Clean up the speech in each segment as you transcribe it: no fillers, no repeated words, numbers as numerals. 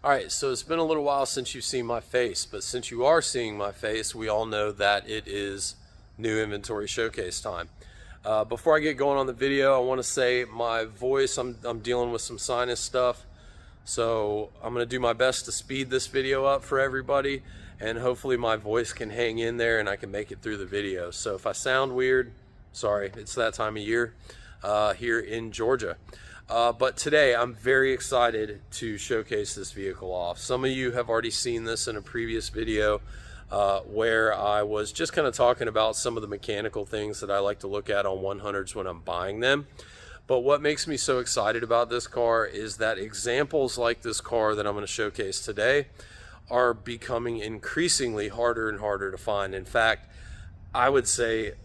All right, so it's been a little while since you've seen my face, but since you are seeing my face, we all know that it is new inventory showcase time. Before I get going on the video, I want to say my voice, I'm dealing with some sinus stuff, so I'm going to do my best to speed this video up for everybody, and hopefully my voice can hang in there and I can make it through the video. So if I sound weird, sorry, it's that time of year here in Georgia. But today I'm very excited to showcase this vehicle off. Some of you have already seen this in a previous video where I was just kind of talking about some of the mechanical things that I like to look at on 100s when I'm buying them. But what makes me so excited about this car is that examples like this car that I'm going to showcase today are becoming increasingly harder and harder to find. In fact, I would say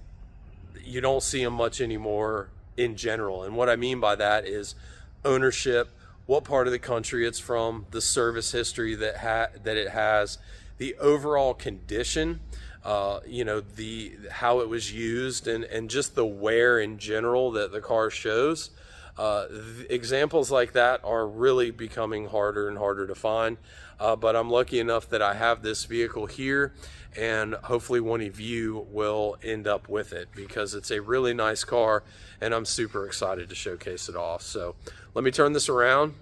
you don't see them much anymore in general. And what I mean by that is ownership, what part of the country it's from, the service history that it has, the overall condition, you know, how it was used, and just the wear in general that the car shows. Examples like that are really becoming harder and harder to find, but I'm lucky enough that I have this vehicle here, and hopefully one of you will end up with it because it's a really nice car and I'm super excited to showcase it off. So let me turn this around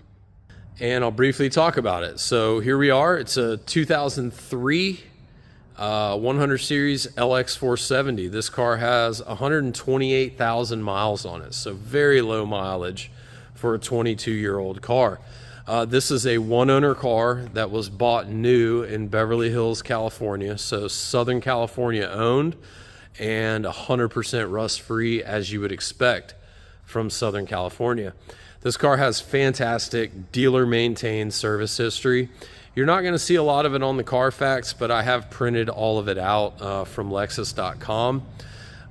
and I'll briefly talk about it. So here we are. It's a 2003 100 series LX 470. This car has 128,000 miles on it, so very low mileage for a 22-year-old car. This is a one-owner car that was bought new in Beverly Hills, California, so Southern California owned and 100% rust-free, as you would expect from Southern California. This car has fantastic dealer-maintained service history. You're not going to see a lot of it on the Carfax, but I have printed all of it out from Lexus.com.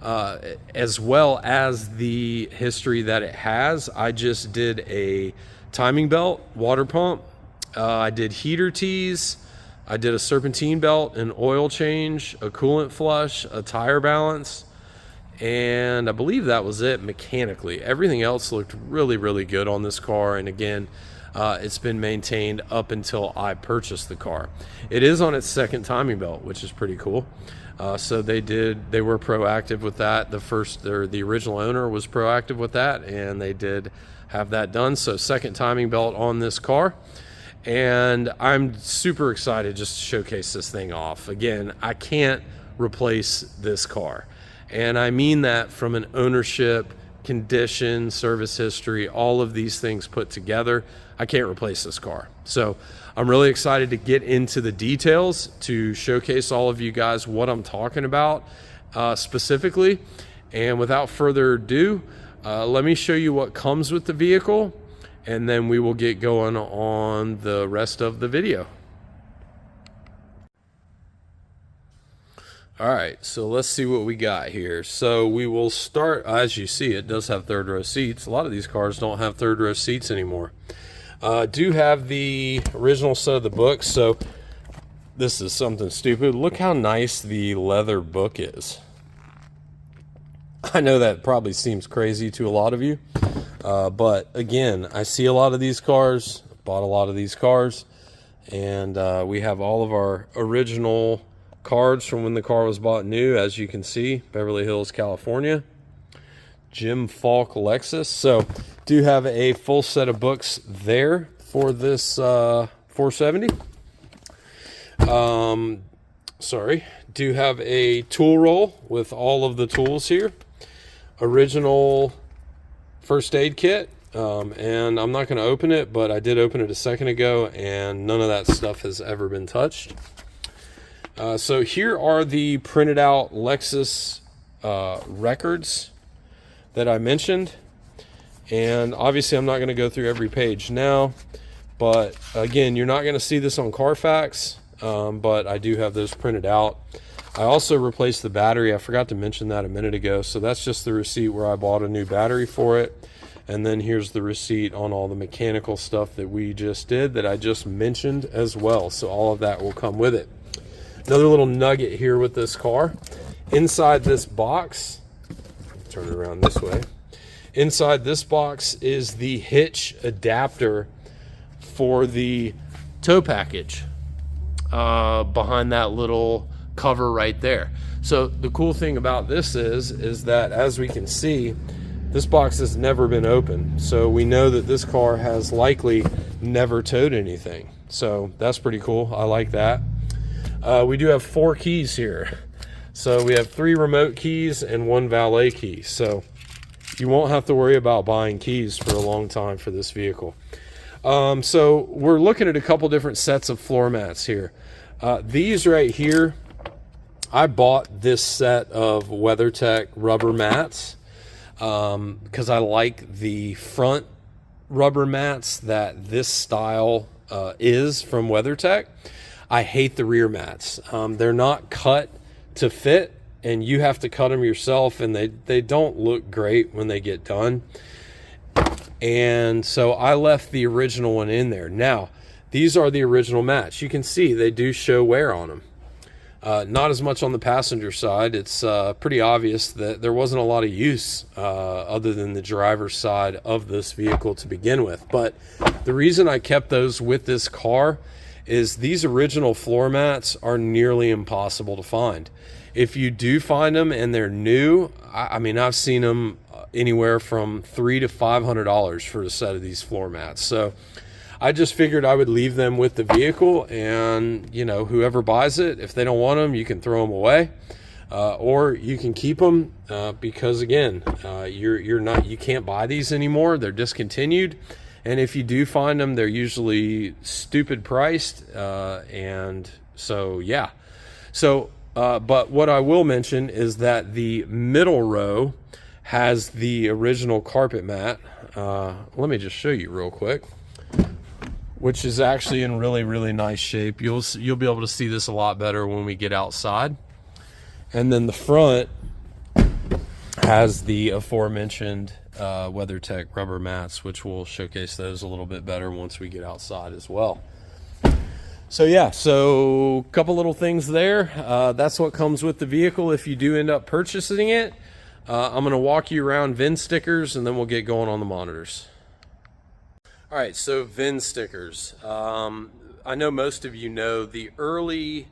As well as the history that it has. I just did a timing belt, water pump, I did heater tees, I did a serpentine belt, an oil change, a coolant flush, a tire balance, and I believe that was it mechanically. Everything else looked really, really good on this car, and again, it's been maintained up until I purchased the car. It is on its second timing belt, which is pretty cool. So they were proactive with that. The original owner was proactive with that, and they did have that done. So second timing belt on this car, and I'm super excited just to showcase this thing off. Again, I can't replace this car, and I mean that from an ownership, condition, service history, all of these things put together. I can't replace this car. So I'm really excited to get into the details to showcase all of you guys what I'm talking about specifically. And without further ado, let me show you what comes with the vehicle, and then we will get going on the rest of the video. All right, so let's see what we got here. So we will start, as you see, it does have third row seats. A lot of these cars don't have third row seats anymore. Do have the original set of the books. So this is something stupid. Look how nice the leather book is. I know that probably seems crazy to a lot of you, but again, I see a lot of these cars, bought a lot of these cars, and we have all of our original cards from when the car was bought new, as you can see, Beverly Hills, California, Jim Falk Lexus. So do have a full set of books there for this 470. Do have a tool roll with all of the tools here. Original first aid kit, and I'm not going to open it, but I did open it a second ago, and none of that stuff has ever been touched. So here are the printed out Lexus records that I mentioned, and obviously I'm not going to go through every page now, but again, you're not going to see this on Carfax, but I do have those printed out. I also replaced the battery. I forgot to mention that a minute ago. So that's just the receipt where I bought a new battery for it. And then here's the receipt on all the mechanical stuff that we just did that I just mentioned as well. So all of that will come with it. Another little nugget here with this car. Inside this box, turn it around this way. Inside this box is the hitch adapter for the tow package behind that little cover right there. So the cool thing about this is that, as we can see, this box has never been opened. So we know that this car has likely never towed anything. So that's pretty cool. I like that. We do have 4 keys here. So we have 3 remote keys and 1 valet key. So you won't have to worry about buying keys for a long time for this vehicle. So we're looking at a couple different sets of floor mats here. These right here, I bought this set of WeatherTech rubber mats because I like the front rubber mats that this style is from WeatherTech. I hate the rear mats. They're not cut to fit, and you have to cut them yourself, and they don't look great when they get done. And so I left the original one in there. Now, these are the original mats. You can see they do show wear on them. Not as much on the passenger side. It's pretty obvious that there wasn't a lot of use other than the driver's side of this vehicle to begin with. But the reason I kept those with this car is these original floor mats are nearly impossible to find. If you do find them and they're new, I mean, I've seen them anywhere from $300 to $500 for a set of these floor mats. So I just figured I would leave them with the vehicle, and you know, whoever buys it, if they don't want them, you can throw them away, or you can keep them because again, you can't buy these anymore. They're discontinued, and if you do find them, they're usually stupid priced, and so yeah. So but what I will mention is that the middle row has the original carpet mat. Let me just show you real quick, which is actually in really, really nice shape. You'll be able to see this a lot better when we get outside. And then the front has the aforementioned WeatherTech rubber mats, which we'll showcase those a little bit better once we get outside as well. So yeah, so a couple little things there. That's what comes with the vehicle if you do end up purchasing it. I'm going to walk you around VIN stickers, and then we'll get going on the monitors. All right, so VIN stickers. I know most of you know the early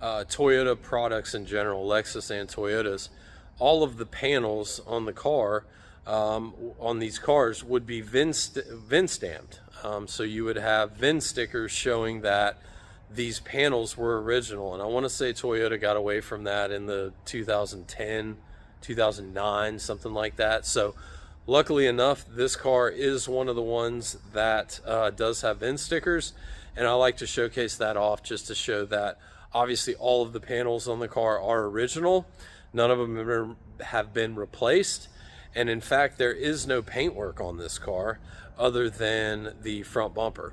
Toyota products in general, Lexus and Toyotas, all of the panels on the car, on these cars, would be VIN stamped. So you would have VIN stickers showing that these panels were original. And I want to say Toyota got away from that in the 2010, 2009, something like that. So luckily enough, this car is one of the ones that does have VIN stickers, and I like to showcase that off just to show that obviously all of the panels on the car are original. None of them have been replaced, and in fact there is no paintwork on this car other than the front bumper.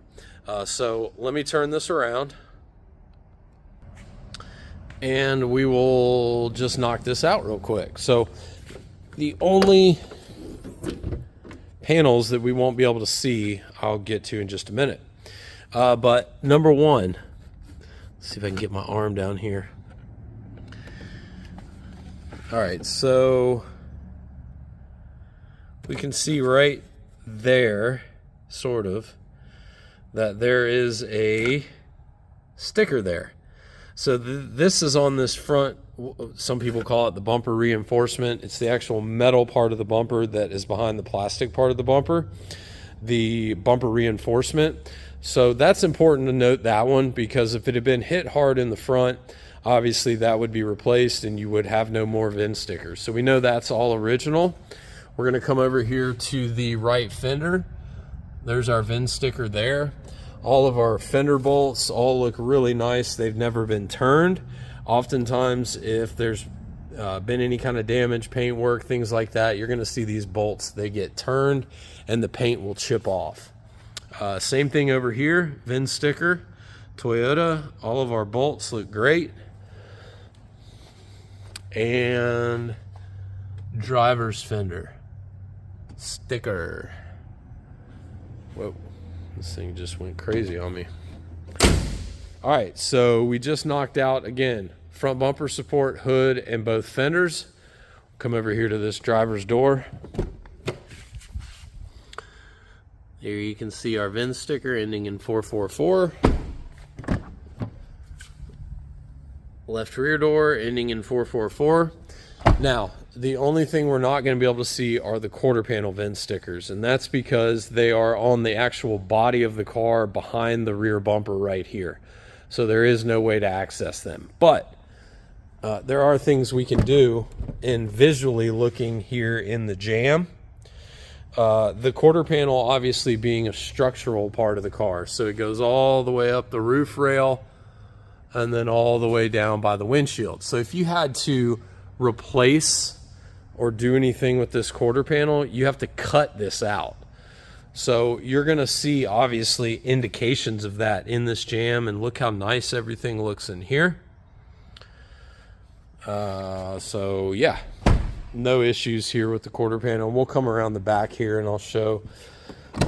So let me turn this around, and we will just knock this out real quick. So the only panels that we won't be able to see, I'll get to in just a minute. But number one, let's see if I can get my arm down here. All right, so we can see right there, sort of, that there is a sticker there. So this is on this front, some people call it the bumper reinforcement. It's the actual metal part of the bumper that is behind the plastic part of the bumper, the bumper reinforcement. So that's important to note that one, because if it had been hit hard in the front, obviously that would be replaced and you would have no more VIN stickers. So we know that's all original. We're going to come over here to the right fender. There's our VIN sticker there. All of our fender bolts all look really nice. They've never been turned. Oftentimes, if there's been any kind of damage, paint work, things like that, you're going to see these bolts, they get turned and the paint will chip off. Same thing over here, VIN sticker, Toyota. All of our bolts look great. And driver's fender sticker. Whoa. This thing just went crazy on me. All right, so we just knocked out, again, front bumper support, hood, and both fenders. Come over here to this driver's door. There you can see our VIN sticker ending in 444. left rear door ending in 444. Now, the only thing we're not going to be able to see are the quarter panel VIN stickers, and that's because they are on the actual body of the car behind the rear bumper right here. So there is no way to access them. But there are things we can do in visually looking here in the jam. The quarter panel obviously being a structural part of the car, so it goes all the way up the roof rail and then all the way down by the windshield. So if you had to replace or do anything with this quarter panel, you have to cut this out. So you're going to see obviously indications of that in this jam, and look how nice everything looks in here. So yeah, no issues here with the quarter panel. We'll come around the back here and I'll show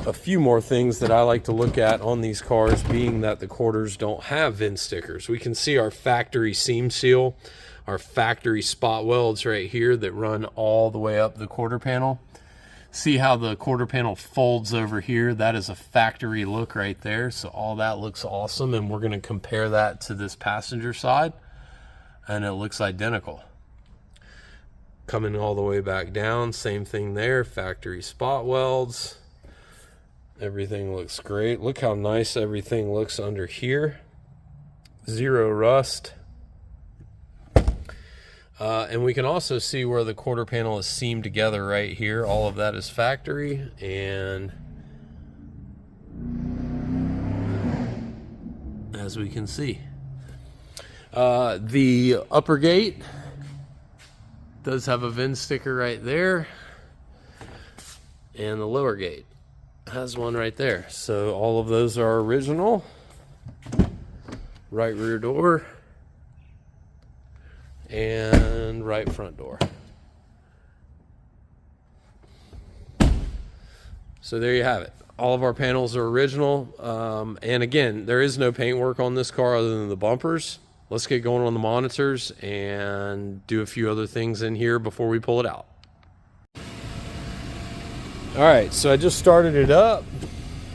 a few more things that I like to look at on these cars, being that the quarters don't have VIN stickers. We can see our factory seam seal, our factory spot welds right here that run all the way up the quarter panel. See how the quarter panel folds over here? That is a factory look right there. So all that looks awesome, and we're going to compare that to this passenger side, and it looks identical. Coming all the way back down, same thing there, factory spot welds. Everything looks great. Look how nice everything looks under here. Zero rust. And we can also see where the quarter panel is seamed together right here. All of that is factory. And as we can see, the upper gate does have a VIN sticker right there, and the lower gate has one right there. So all of those are original. Right rear door and right front door. So there you have it. All of our panels are original. And again, there is no paint work on this car other than the bumpers. Let's get going on the monitors and do a few other things in here before we pull it out. All right, so I just started it up.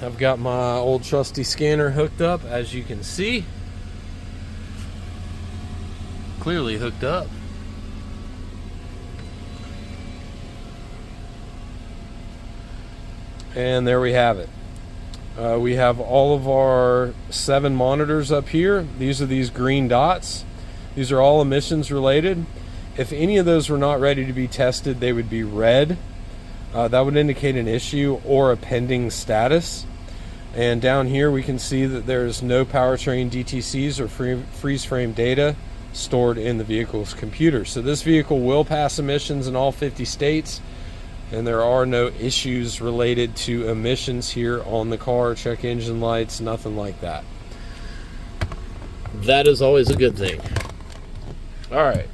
I've got my old trusty scanner hooked up, as you can see. Clearly hooked up. And there we have it. We have all of our 7 monitors up here. These are these green dots. These are all emissions related. If any of those were not ready to be tested, they would be red. That would indicate an issue or a pending status. And down here we can see that there's no powertrain DTCs or freeze frame data stored in the vehicle's computer. So this vehicle will pass emissions in all 50 states, and there are no issues related to emissions here on the car, check engine lights, nothing like that. That is always a good thing. All right.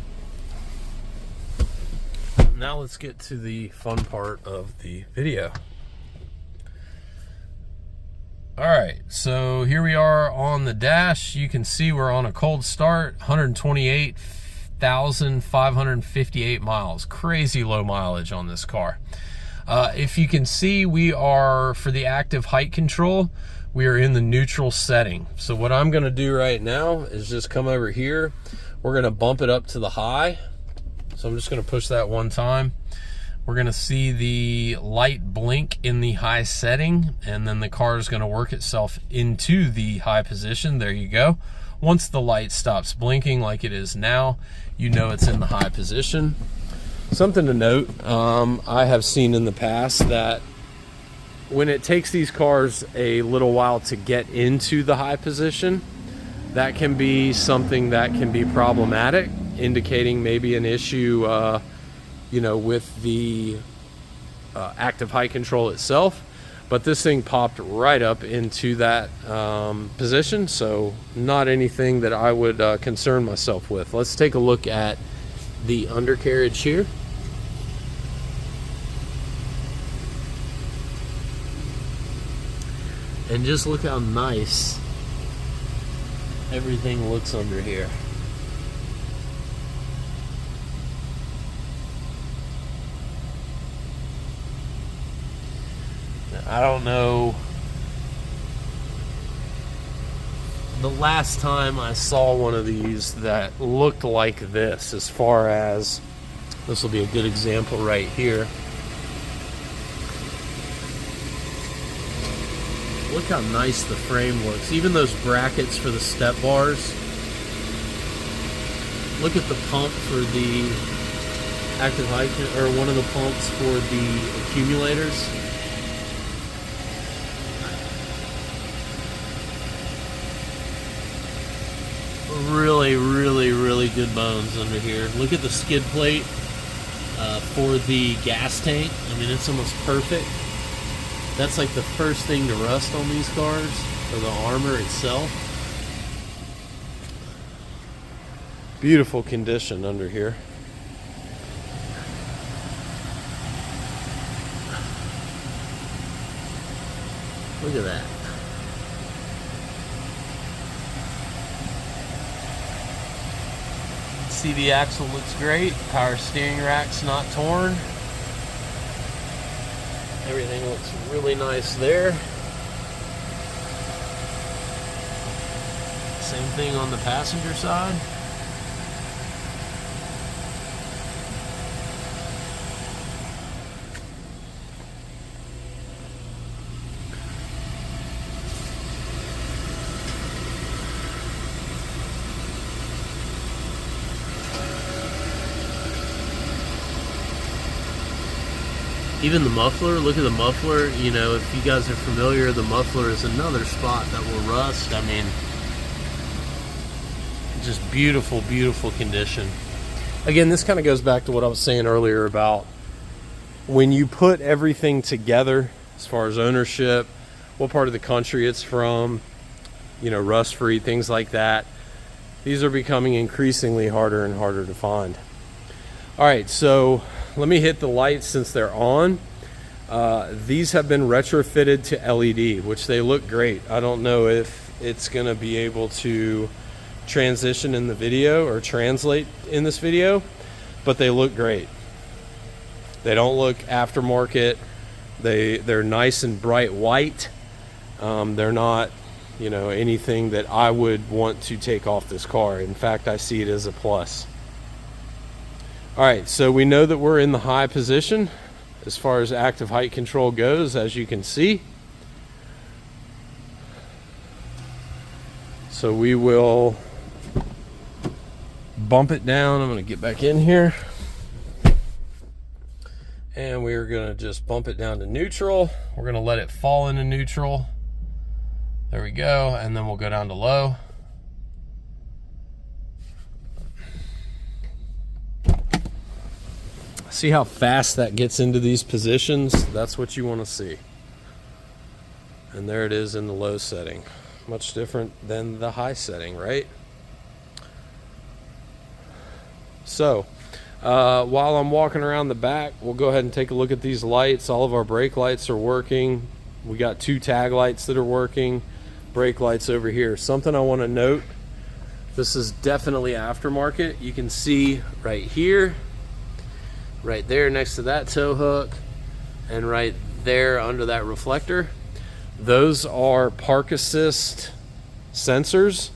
Now let's get to the fun part of the video. All right, so here we are on the dash. You can see we're on a cold start, 128,558 miles. Crazy low mileage on this car. If you can see, we are, for the active height control, we are in the neutral setting. So what I'm gonna do right now is just come over here. We're gonna bump it up to the high. So I'm just gonna push that one time. We're gonna see the light blink in the high setting, and then the car is gonna work itself into the high position. There you go. Once the light stops blinking like it is now, you know it's in the high position. Something to note, I have seen in the past that when it takes these cars a little while to get into the high position, that can be something that can be problematic, indicating maybe an issue you know, with the active height control itself. But this thing popped right up into that position, so not anything that I would concern myself with. Let's take a look at the undercarriage here. And just look how nice everything looks under here. I don't know the last time I saw one of these that looked like this, as far as, this will be a good example right here. Look how nice the frame looks. Even those brackets for the step bars. Look at the pump for the active height, or one of the pumps for the accumulators. Really, really, really good bones under here. Look at the skid plate for the gas tank. I mean, it's almost perfect. That's like the first thing to rust on these cars, or the armor itself. Beautiful condition under here. Look at that. See, the axle looks great. Power steering rack's not torn. Everything looks really nice there. Same thing on the passenger side. Even the muffler, look at the muffler. You know, if you guys are familiar, the muffler is another spot that will rust. I mean, just beautiful, beautiful condition. Again, this kind of goes back to what I was saying earlier about when you put everything together, as far as ownership, what part of the country it's from, you know, rust-free, things like that. These are becoming increasingly harder and harder to find. All right, so let me hit the lights since they're on. These have been retrofitted to LED, which they look great. I don't know if it's going to be able to transition in the video or translate in this video, but they look great. They don't look aftermarket. They're nice and bright white. They're not, you know, anything that I would want to take off this car. In fact, I see it as a plus. All right, so we know that we're in the high position as far as active height control goes, as you can see. So we will bump it down. I'm going to get back in here. And we're going to just bump it down to neutral. We're going to let it fall into neutral. There we go. And then we'll go down to low. See how fast that gets into these positions? That's what you want to see. And there it is in the low setting. Much different than the high setting, right? So, while I'm walking around the back, we'll go ahead and take a look at these lights. All of our brake lights are working. We got 2 tag lights that are working. Brake lights over here. Something I want to note, this is definitely aftermarket. You can see right here, right there next to that tow hook, and right there under that reflector. Those are park assist sensors,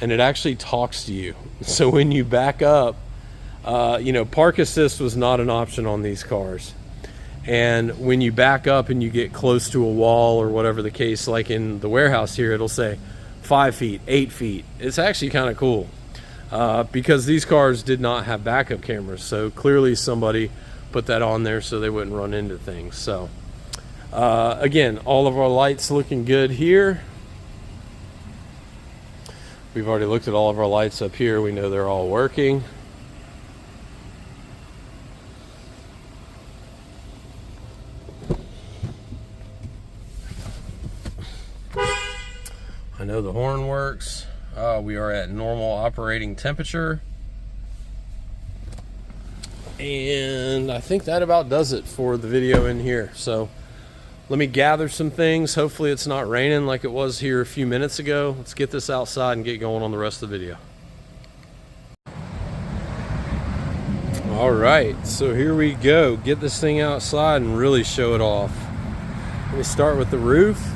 and it actually talks to you. So when you back up, you know, park assist was not an option on these cars. And when you back up and you get close to a wall or whatever the case, like in the warehouse here, it'll say 5 feet, 8 feet. It's actually kind of cool. Because these cars did not have backup cameras, so clearly somebody put that on there so they wouldn't run into things. So again, all of our lights looking good here. We've already looked at all of our lights up here. We know they're all working. I know the horn works. We are at normal operating temperature. And I think that about does it for the video in here. So let me gather some things. Hopefully it's not raining like it was here a few minutes ago. Let's get this outside and get going on the rest of the video. All right, so here we go. Get this thing outside and really show it off. Let me start with the roof.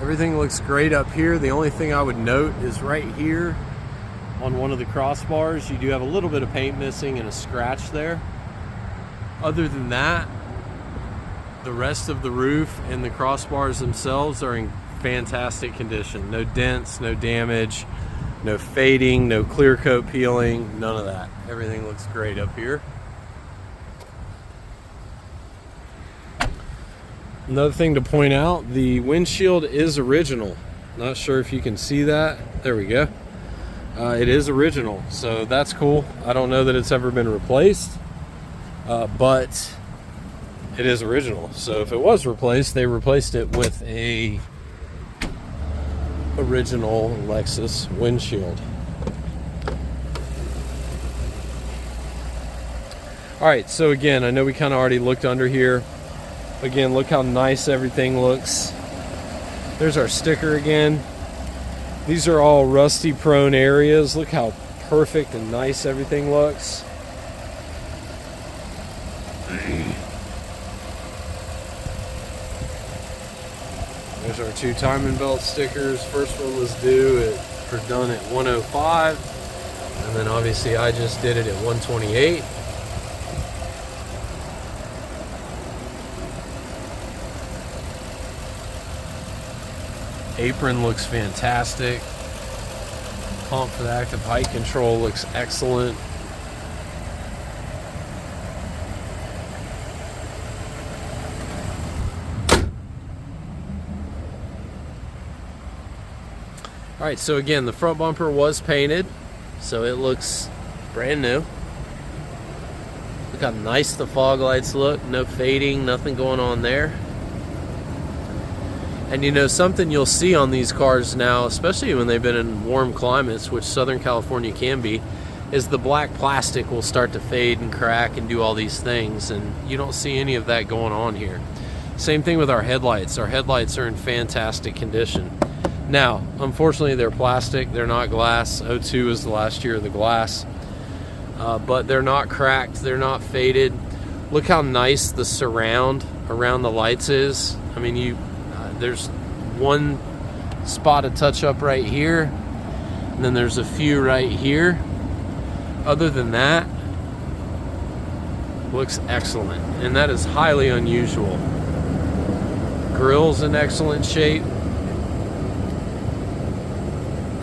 Everything looks great up here. The only thing I would note is right here on one of the crossbars, you do have a little bit of paint missing and a scratch there. Other than that, the rest of the roof and the crossbars themselves are in fantastic condition. No dents, no damage, no fading, no clear coat peeling, none of that. Everything looks great up here. Another thing to point out, the windshield is original. Not sure if you can see that. There we go. It is original, so that's cool. I don't know that it's ever been replaced, but it is original. So if it was replaced, they replaced it with a original Lexus windshield. All right, so again, I know we kind of already looked under here. Again, look how nice everything looks. There's our sticker again. These are all rusty prone areas. Look how perfect and nice everything looks. There's our 2 timing belt stickers. First one was done at 105, and then obviously I just did it at 128. Apron looks fantastic. Pump for the active height control looks excellent. All right, so again, the front bumper was painted, so it looks brand new. Look how nice the fog lights look. No fading, nothing going on there. And you know, something you'll see on these cars now, especially when they've been in warm climates, which Southern California can be, is the black plastic will start to fade and crack and do all these things, and you don't see any of that going on here. Same thing with our headlights. Our headlights are in fantastic condition. Now, unfortunately, they're plastic. They're not glass. 02 is the last year of the glass. But they're not cracked. They're not faded. Look how nice the surround around the lights is. I mean, there's one spot of touch up right here, and then there's a few right here. Other than that, looks excellent, and that is highly unusual. Grill's in excellent shape.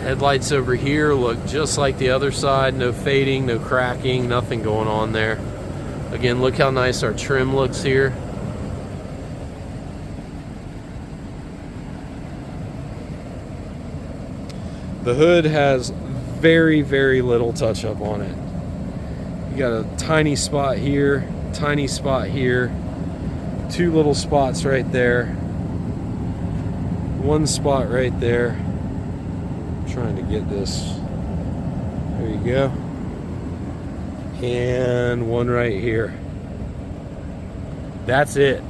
Headlights over here look just like the other side. No fading, no cracking, nothing going on there. Again, look how nice our trim looks here. The hood has very, very little touch up on it. You got a tiny spot here, 2 little spots right there, 1 spot right there. I'm trying to get this. There you go. And 1 right here. That's it.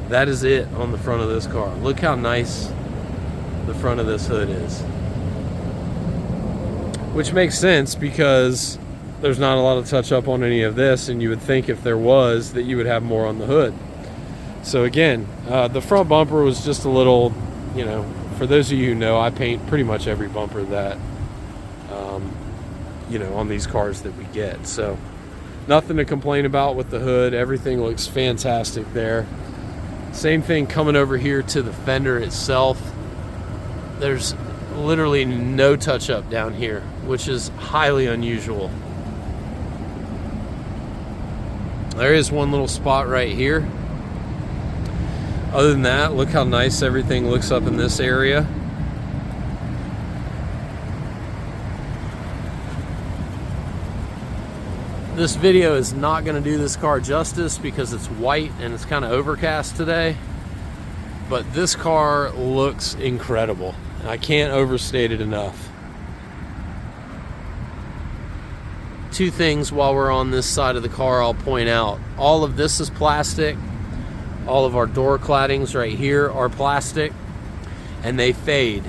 That is it on the front of this car. Look how nice the front of this hood is. Which makes sense because there's not a lot of touch up on any of this, and you would think if there was that you would have more on the hood. So again, the front bumper was just a little, you know, for those of you who know, I paint pretty much every bumper that, you know, on these cars that we get. So nothing to complain about with the hood. Everything looks fantastic there. Same thing coming over here to the fender itself. There's literally no touch up down here, which is highly unusual. There is 1 little spot right here. Other than that, look how nice everything looks up in this area. This video is not going to do this car justice because it's white and it's kind of overcast today, but this car looks incredible. I can't overstate it enough. 2 things while we're on this side of the car I'll point out. All of this is plastic. All of our door claddings right here are plastic, and they fade.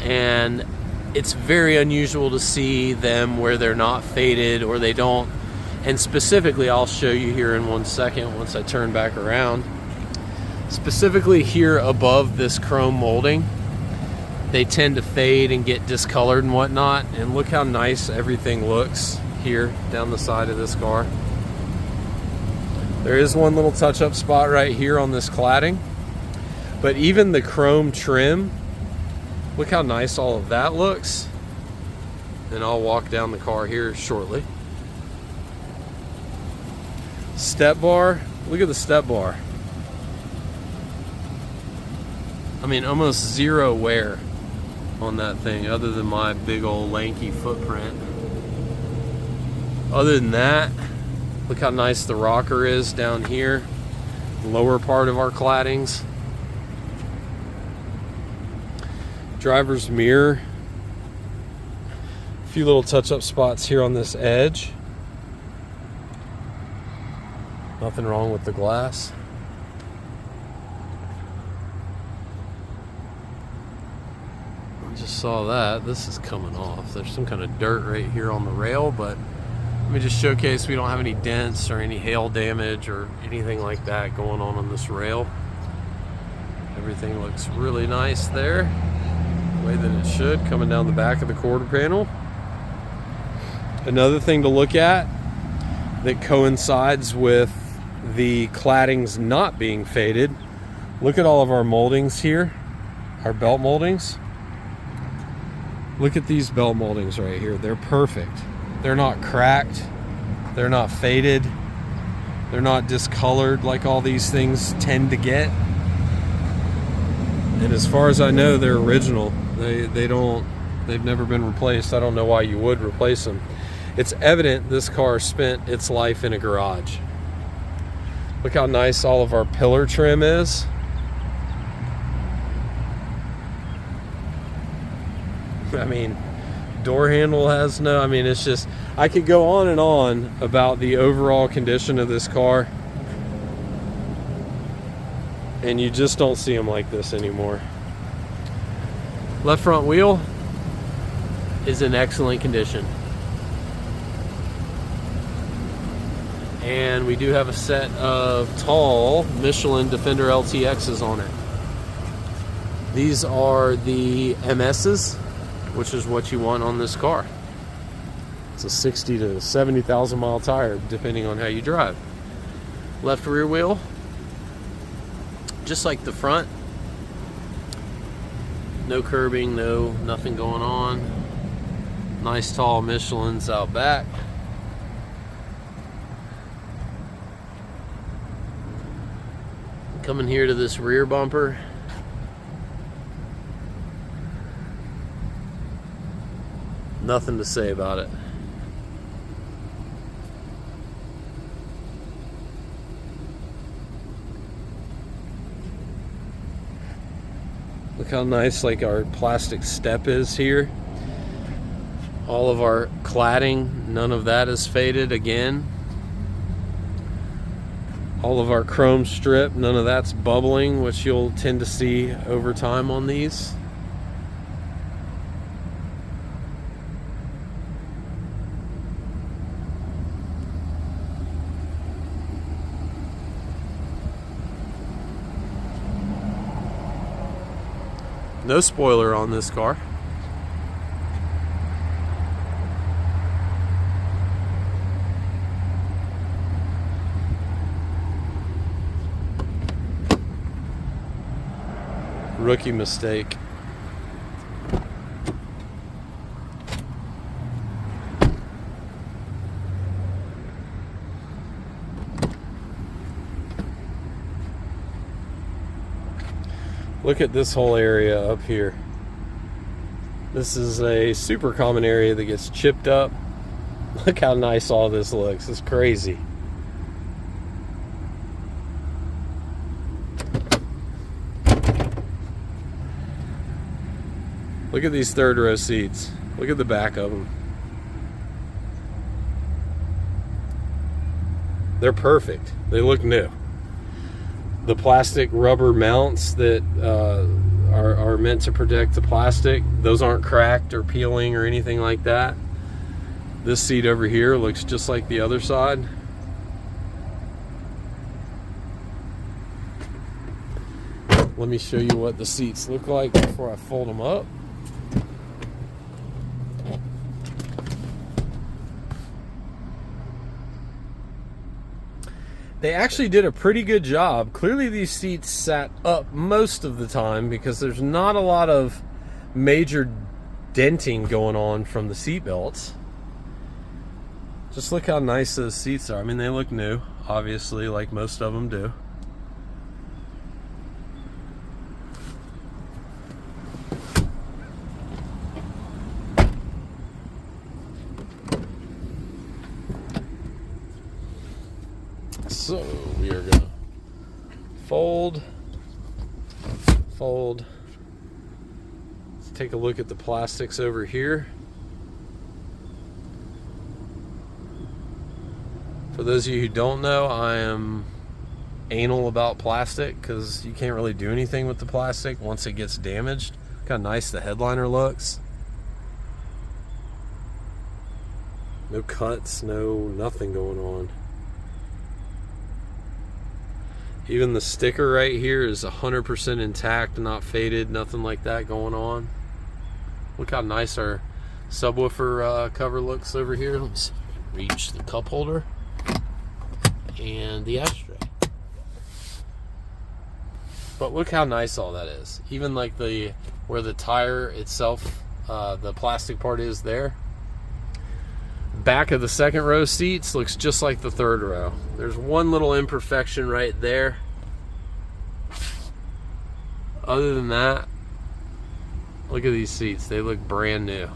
And it's very unusual to see them where they're not faded or they don't. And specifically, I'll show you here in 1 second once I turn back around. specifically here above this chrome molding. They tend to fade and get discolored and whatnot, and look how nice everything looks here down the side of this car. There is one little touch-up spot right here on this cladding, but even the chrome trim, look how nice all of that looks. And I'll walk down the car here shortly. Step bar, look at the step bar. I mean, almost zero wear on that thing other than my big old lanky footprint. Other than that, look how nice the rocker is down here, lower part of our claddings. Driver's mirror, a few little touch-up spots here on this edge. Nothing wrong with the glass. I just saw that. This is coming off. There's some kind of dirt right here on the rail, but let me just showcase we don't have any dents or any hail damage or anything like that going on this rail. Everything looks really nice there, the way that it should, coming down the back of the quarter panel. Another thing to look at that coincides with the claddings not being faded, look at all of our moldings here, our belt moldings. Look at these belt moldings right here. They're perfect. They're not cracked, they're not faded, they're not discolored like all these things tend to get. And as far as I know, they're original. They've never been replaced. I don't know why you would replace them. It's evident this car spent its life in a garage. Look how nice all of our pillar trim is. I mean, door handle has no, I mean, it's just, I could go on and on about the overall condition of this car, and you just don't see them like this anymore. Left front wheel is in excellent condition, and we do have a set of tall Michelin Defender LTXs on it. These are the MS's, which is what you want on this car. It's a 60 to 70,000 mile tire, depending on how you drive. Left rear wheel, just like the front. No curbing, nothing going on. Nice tall Michelins out back. Coming here to this rear bumper. Nothing to say about it. Look how nice like our plastic step is here. All of our cladding, none of that is faded again. All of our chrome strip, none of that's bubbling, which you'll tend to see over time on these. No spoiler on this car. Rookie mistake. Look at this whole area up here. This is a super common area that gets chipped up. Look how nice all this looks. It's crazy. Look at these third row seats. Look at the back of them. They're perfect. They look new. The plastic rubber mounts that are meant to protect the plastic, those aren't cracked or peeling or anything like that. This seat over here looks just like the other side. Let me show you what the seats look like before I fold them up. They actually did a pretty good job. Clearly these seats sat up most of the time because there's not a lot of major denting going on from the seat belts. Just look how nice those seats are. I mean, they look new, obviously, like most of them do. So we are gonna fold. Let's take a look at the plastics over here. For those of you who don't know, I am anal about plastic because you can't really do anything with the plastic once it gets damaged. Look how nice the headliner looks. No cuts, nothing going on. Even the sticker right here is 100% intact, not faded, nothing like that going on. Look how nice our subwoofer cover looks over here. Let me see if I can reach the cup holder and the ashtray. But look how nice all that is. Even like where the tire itself, the plastic part is there. Back of the second row seats looks just like the third row. There's one little imperfection right there. Other than that, look at these seats. They look brand new.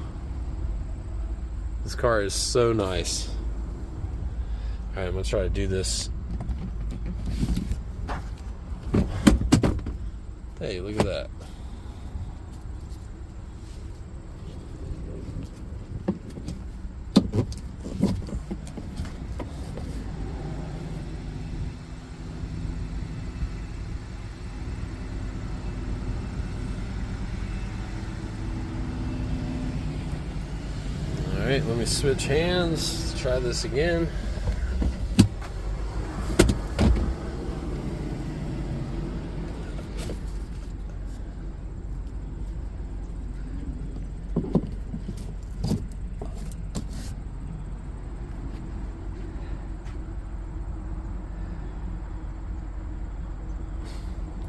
This car is so nice. All right, I'm gonna try to do this. Hey, look at that. All right, let me switch hands. Let's try this again.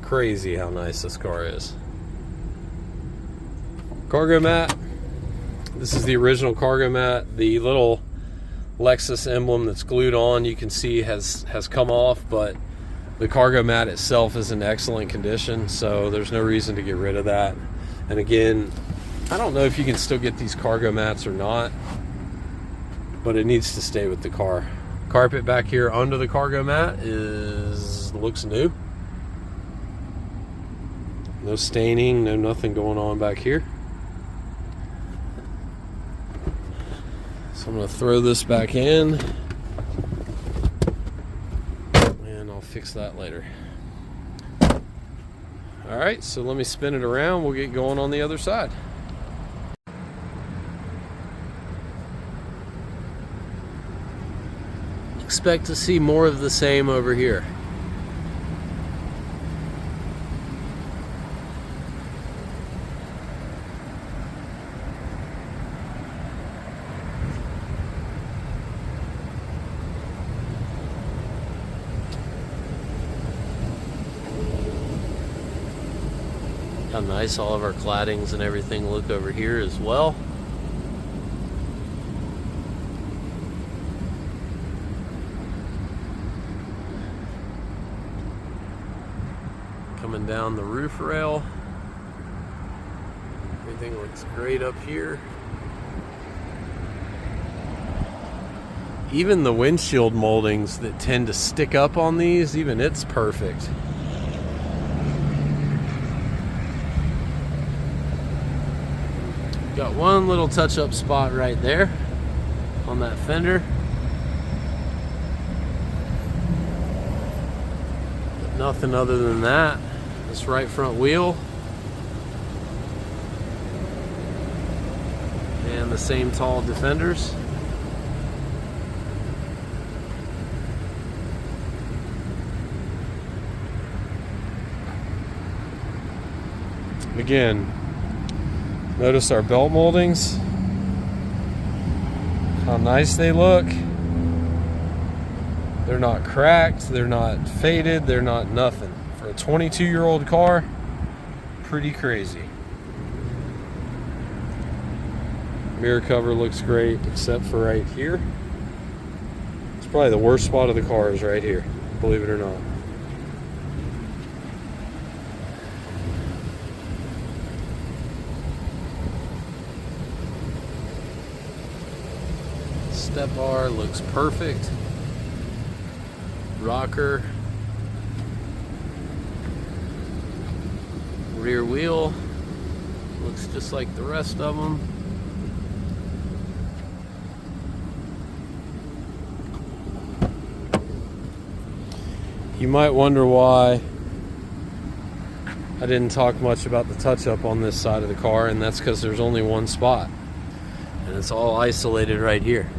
Crazy how nice this car is. Cargo mat. This is the original cargo mat. The little Lexus emblem that's glued on, you can see has come off, but the cargo mat itself is in excellent condition, so there's no reason to get rid of that. And again, I don't know if you can still get these cargo mats or not, but it needs to stay with the car. Carpet back here under the cargo mat looks new. No staining, no nothing going on back here. So I'm going to throw this back in and I'll fix that later. Alright, so let me spin it around. We'll get going on the other side. Expect to see more of the same over here. How nice all of our claddings and everything look over here as well. Coming down the roof rail. Everything looks great up here. Even the windshield moldings that tend to stick up on these, even it's perfect. Got one little touch-up spot right there on that fender. But nothing other than that. This right front wheel. And the same tall defenders. again, notice our belt moldings, how nice they look. They're not cracked, they're not faded, they're not nothing. For a 22-year-old car, pretty crazy. Mirror cover looks great, except for right here. It's probably the worst spot of the car is right here, believe it or not. Step bar looks perfect. Rocker. Rear wheel looks just like the rest of them. You might wonder why I didn't talk much about the touch-up on this side of the car, and that's because there's only one spot, and it's all isolated right here.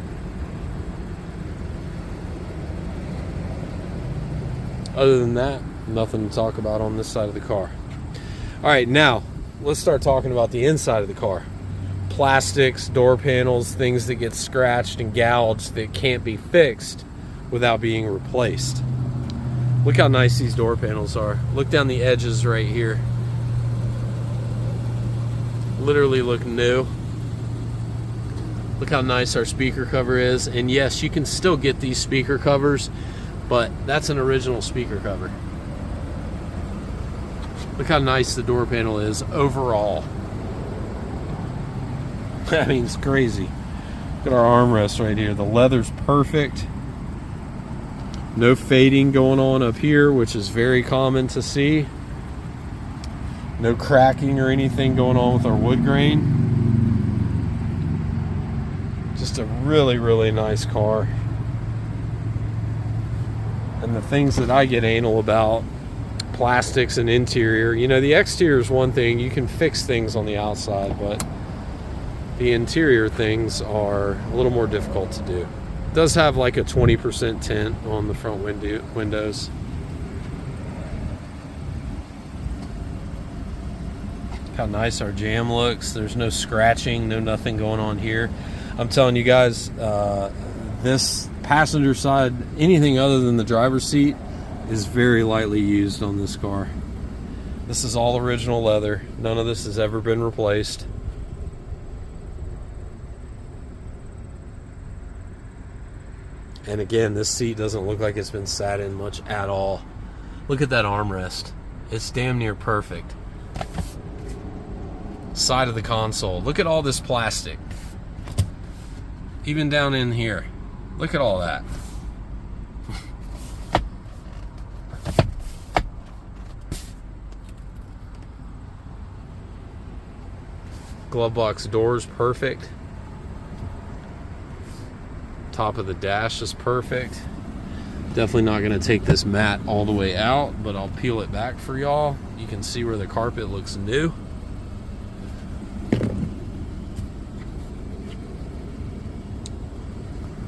Other than that, nothing to talk about on this side of the car. All right, now let's start talking about the inside of the car. Plastics, door panels, things that get scratched and gouged that can't be fixed without being replaced. Look how nice these door panels are. Look down the edges right here. Literally look new. Look how nice our speaker cover is. And yes, you can still get these speaker covers, but that's an original speaker cover. Look how nice the door panel is overall. I mean, it's crazy. Look at our armrest right here. The leather's perfect. No fading going on up here, which is very common to see. No cracking or anything going on with our wood grain. Just a really, really nice car. And the things that I get anal about, plastics and interior. You know, the exterior is one thing. You can fix things on the outside, but the interior things are a little more difficult to do. It does have like a 20% tint on the front windows. Look how nice our jam looks. There's no scratching, no nothing going on here. I'm telling you guys, this passenger side, anything other than the driver's seat, is very lightly used on this car. This is all original leather. None of this has ever been replaced. And again, this seat doesn't look like it's been sat in much at all. Look at that armrest. It's damn near perfect. Side of the console. Look at all this plastic. Even down in here. Look at all that. Glove box doors perfect. Top of the dash is perfect. Definitely not going to take this mat all the way out, but I'll peel it back for y'all. You can see where the carpet looks new.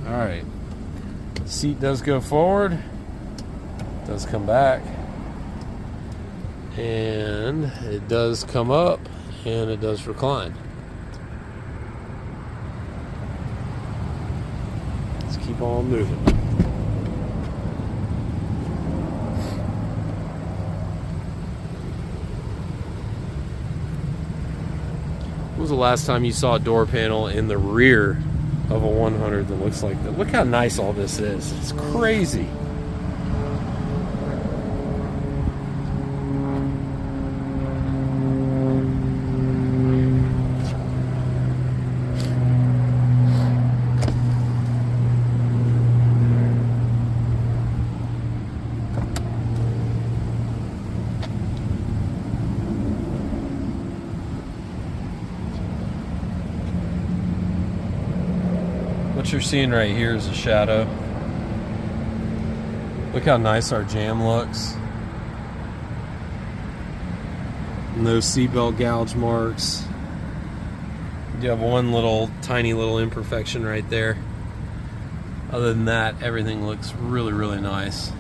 Alright, seat does go forward, does come back, and it does come up, and it does recline. Let's keep on moving. When was the last time you saw a door panel in the rear of a 100 that looks like that? Look how nice all this is. It's crazy. What you're seeing right here is a shadow. Look how nice our jam looks. No seatbelt gouge marks. You have one little tiny little imperfection right there. Other than that, everything looks really, really nice.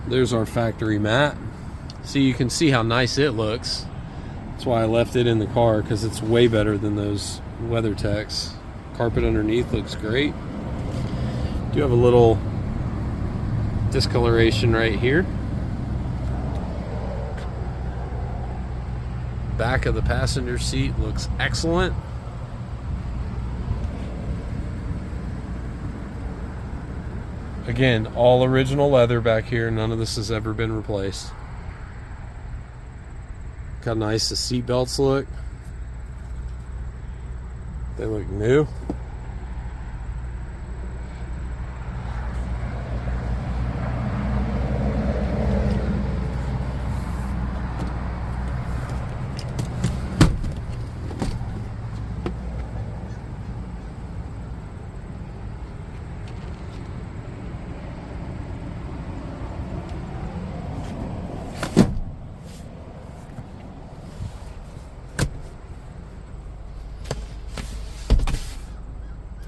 There's our factory mat. So you can see how nice it looks. That's why I left it in the car, because it's way better than those WeatherTechs. Carpet underneath looks great. Do have a little discoloration right here. Back of the passenger seat looks excellent. Again, all original leather back here. None of this has ever been replaced. Look how nice the seat belts look. They look new.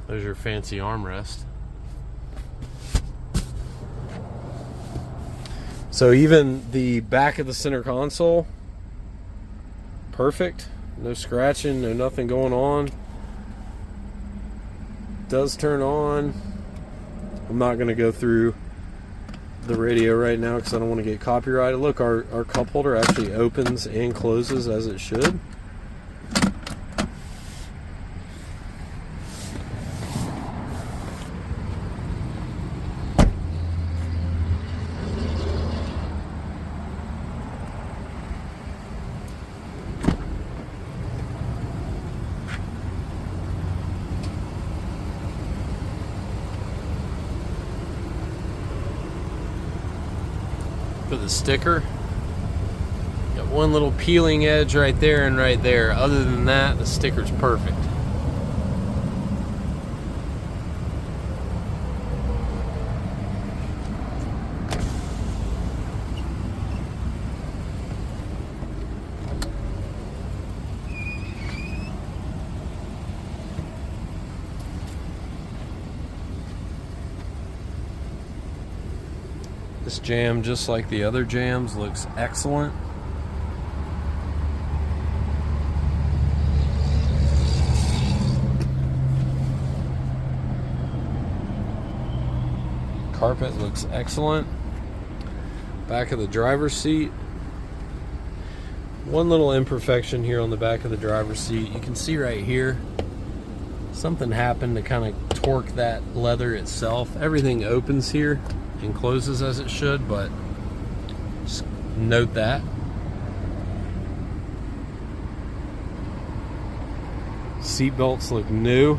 There's your fancy armrest. So even the back of the center console, perfect. No scratching, no nothing going on. Does turn on. I'm not going to go through the radio right now because I don't want to get copyrighted. Look, our cup holder actually opens and closes as it should. For the sticker, got one little peeling edge right there and right there. Other than that, the sticker's perfect. This jam, just like the other jams, looks excellent. Carpet looks excellent. Back of the driver's seat. One little imperfection here on the back of the driver's seat. You can see right here, something happened to kind of torque that leather itself. Everything opens here and closes as it should, but just note that. Seat belts look new.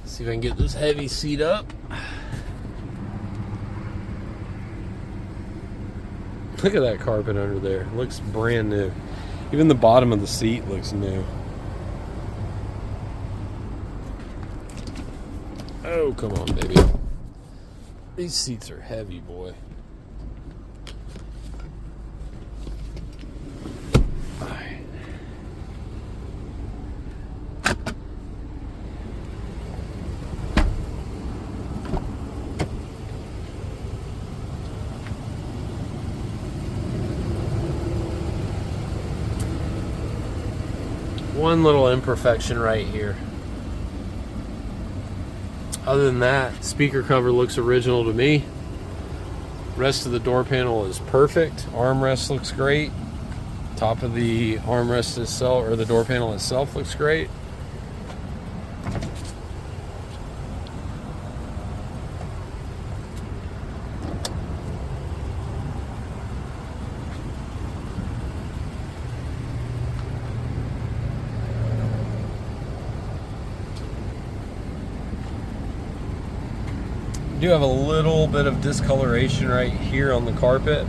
See if I can get this heavy seat up. Look at that carpet under there. It looks brand new. Even the bottom of the seat looks new. Oh, come on, baby. These seats are heavy, boy. All right. One little imperfection right here. Other than that, speaker cover looks original to me. Rest of the door panel is perfect. Armrest looks great. Top of the armrest itself, or the door panel itself, looks great. Do have a little bit of discoloration right here on the carpet.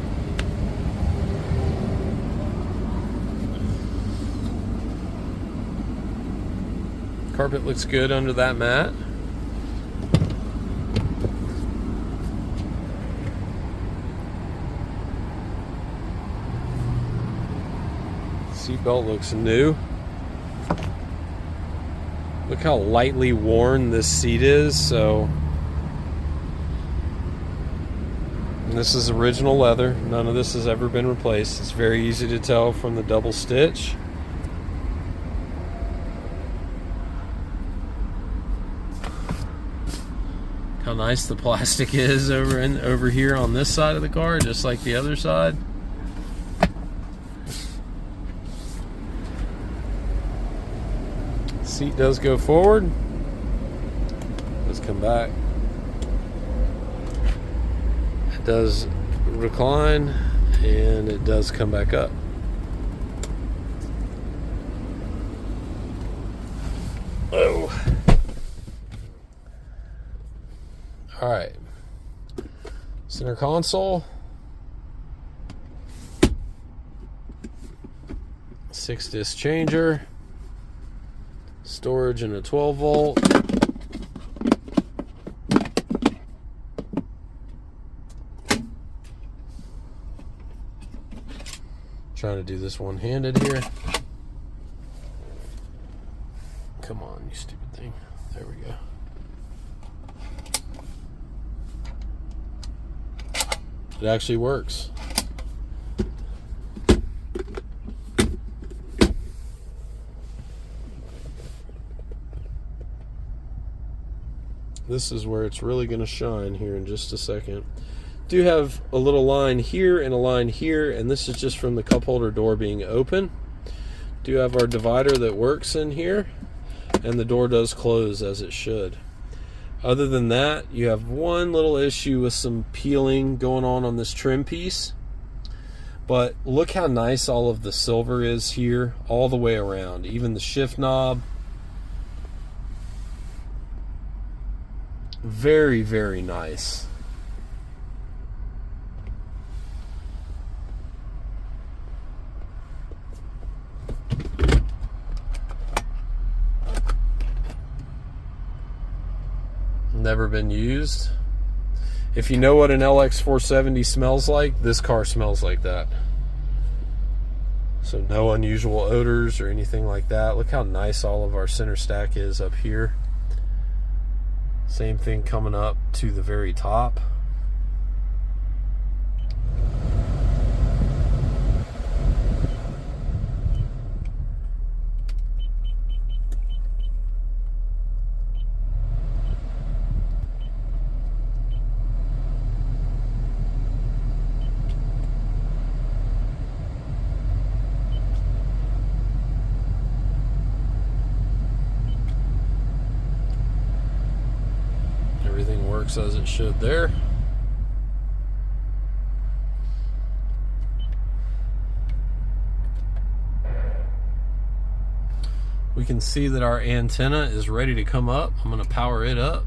Carpet looks good under that mat. Seatbelt looks new. Look how lightly worn this seat is. So this is original leather. None of this has ever been replaced. It's very easy to tell from the double stitch. How nice the plastic is over here on this side of the car, just like the other side. Seat does go forward. Let's come back. It does recline and it does come back up. Oh. All right. Center console. 6-disc changer. Storage in a 12-volt. Trying to do this one-handed here. Come on, you stupid thing. There we go. It actually works. This is where it's really going to shine here in just a second. Do have a little line here and a line here, and this is just from the cup holder door being open. Do have our divider that works in here, and the door does close as it should. Other than that, you have one little issue with some peeling going on this trim piece. But look how nice all of the silver is here all the way around. Even the shift knob. Very, very nice. Never been used. If you know what an LX470 smells like, this car smells like that. So no unusual odors or anything like that. Look how nice all of our center stack is up here. Same thing coming up to the very top. Everything works as it should there. We can see that our antenna is ready to come up. I'm going to power it up.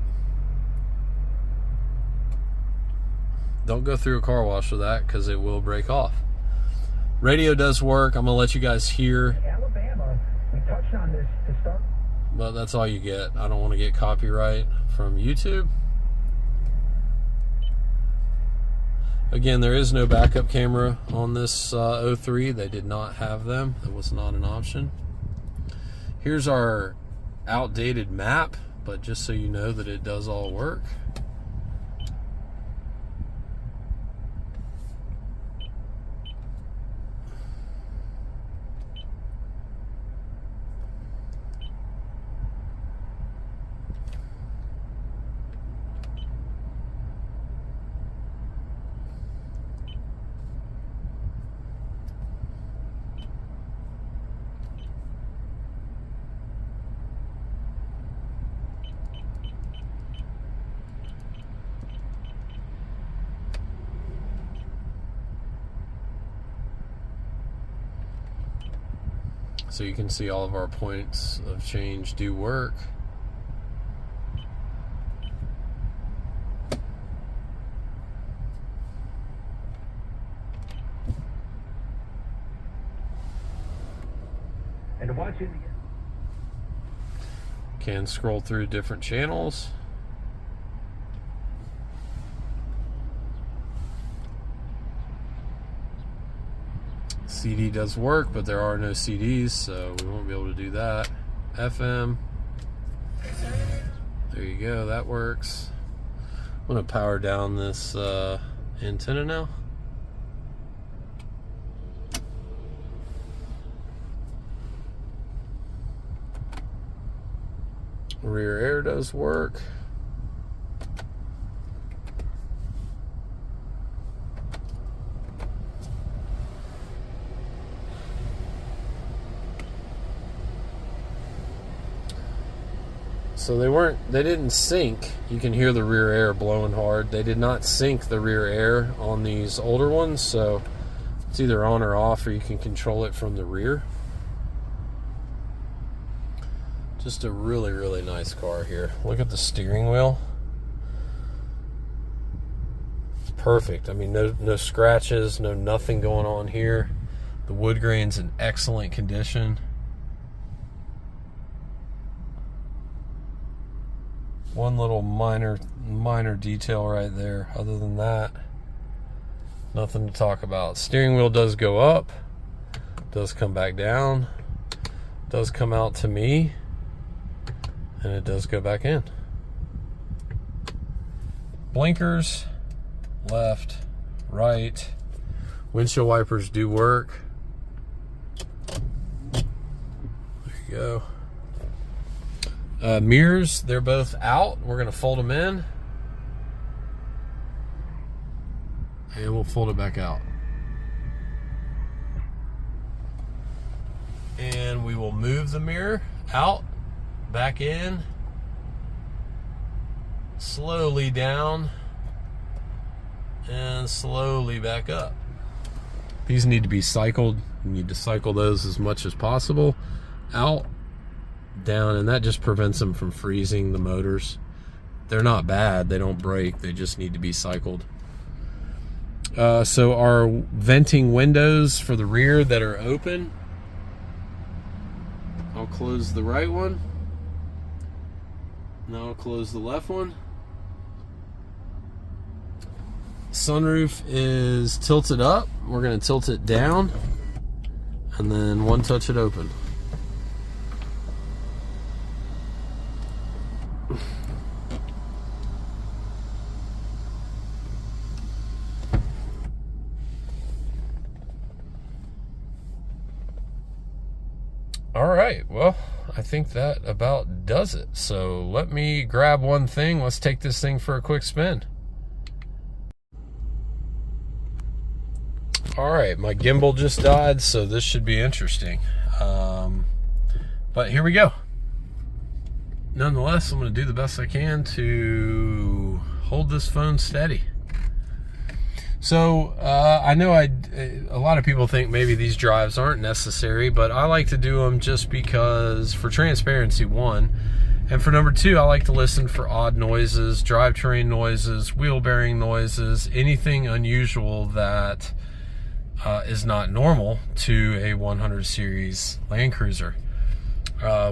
Don't go through a car wash with that because it will break off. Radio does work. I'm going to let you guys hear. Alabama, we touched on this to start. But that's all you get. I don't want to get copyright from YouTube. Again, there is no backup camera on this 03. They did not have them. That was not an option. Here's our outdated map, but just so you know that it does all work. So you can see all of our points of change do work. And to watch it, Can scroll through different channels. CD does work, but there are no CDs, so we won't be able to do that. FM. There you go, that works. I'm gonna power down this antenna now. Rear air does work. So they didn't sync. You can hear the rear air blowing hard. They did not sync the rear air on these older ones, so it's either on or off, or you can control it from the rear. Just a really, really nice car here. Look at the steering wheel. It's perfect. I mean, no scratches, nothing going on here. The wood grain's in excellent condition. One little minor detail right there. Other than that, nothing to talk about. Steering wheel does go up, does come back down, does come out to me, and it does go back in. Blinkers, left, right. Windshield wipers do work. There you go. Mirrors, they're both out. We're gonna fold them in, and we'll fold it back out. And we will move the mirror out, back in, slowly down, and slowly back up. These need to be cycled. You need to cycle those as much as possible. Out, down, and that just prevents them from freezing the motors. They're not bad, they don't break, they just need to be cycled. So our venting windows for the rear that are open, I'll close the right one. Now I'll close the left one. Sunroof is tilted up. We're going to tilt it down and then one touch it open. All right, well, I think that about does it. So let me grab one thing. Let's take this thing for a quick spin. All right, my gimbal just died, so this should be interesting. But here we go. Nonetheless, I'm going to do the best I can to hold this phone steady. So I know a lot of people think maybe these drives aren't necessary, but I like to do them just because, for transparency, one, and for number two, I like to listen for odd noises, drivetrain noises, wheel bearing noises, anything unusual that is not normal to a 100 series Land Cruiser.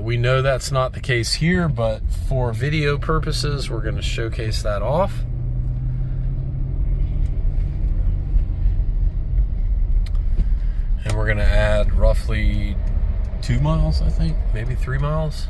We know that's not the case here, but for video purposes, we're going to showcase that off. And we're going to add roughly 2 miles, I think, maybe 3 miles.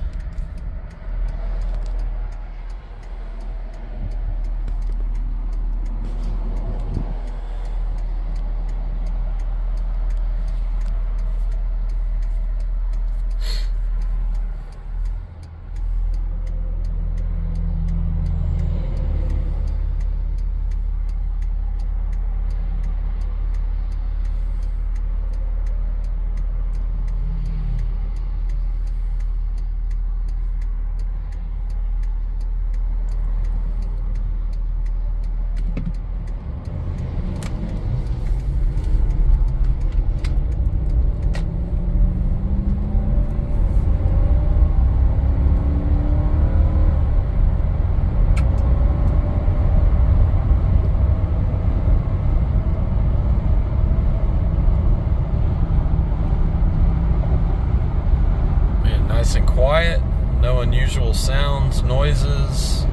And quiet, no unusual sounds, noises.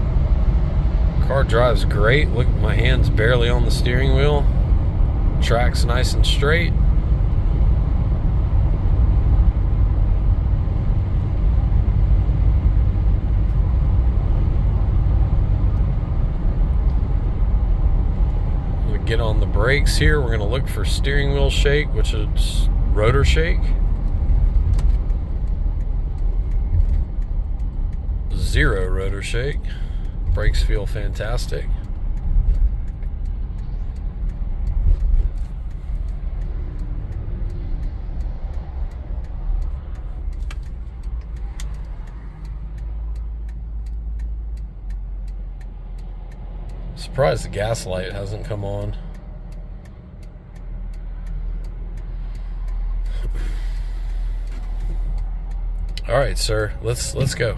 Car drives great. Look, my hand's barely on the steering wheel. Track's nice and straight. get on the brakes here. We're going to look for steering wheel shake, which is rotor shake. Zero rotor shake. Brakes feel fantastic. Surprised the gas light hasn't come on. All right, sir, let's go.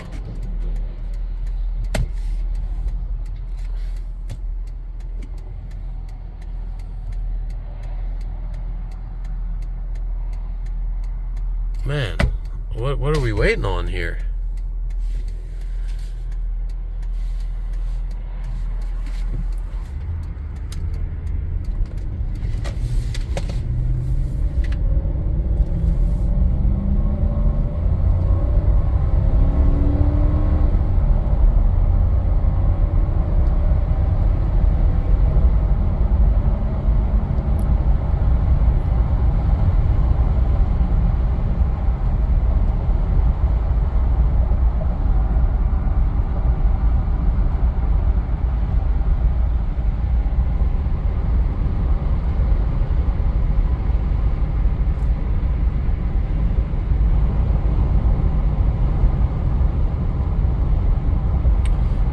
Man, what are we waiting on here?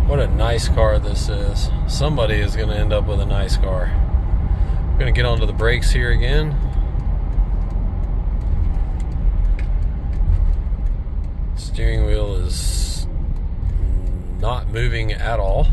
What a nice car this is. Somebody is going to end up with a nice car. I'm going to get onto the brakes here again. Steering wheel is not moving at all.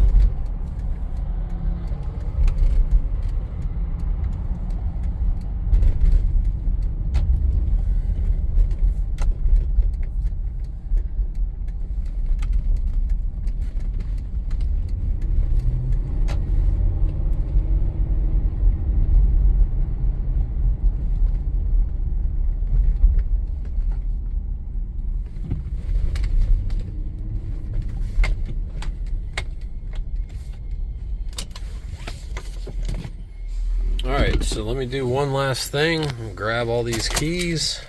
Alright, so let me do one last thing. Grab all these keys.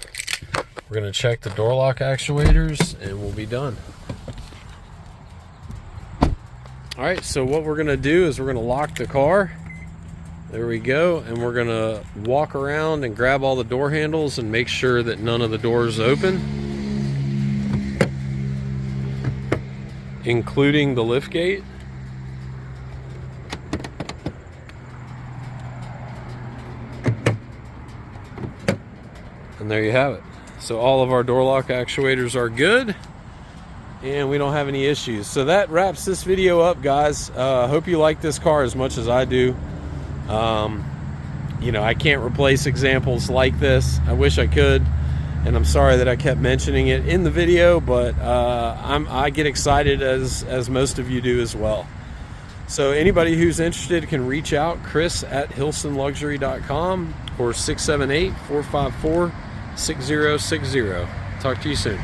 We're going to check the door lock actuators and we'll be done. Alright, so what we're going to do is we're going to lock the car. There we go. And we're going to walk around and grab all the door handles and make sure that none of the doors open, including the lift gate. And there you have it. So all of our door lock actuators are good and we don't have any issues. So that wraps this video up, guys. Hope you like this car as much as I do. You know, I can't replace examples like this. I wish I could, and I'm sorry that I kept mentioning it in the video, but I get excited as most of you do as well. So anybody who's interested can reach out, chris@hilsonluxury.com or 678-454-6060. Talk to you soon.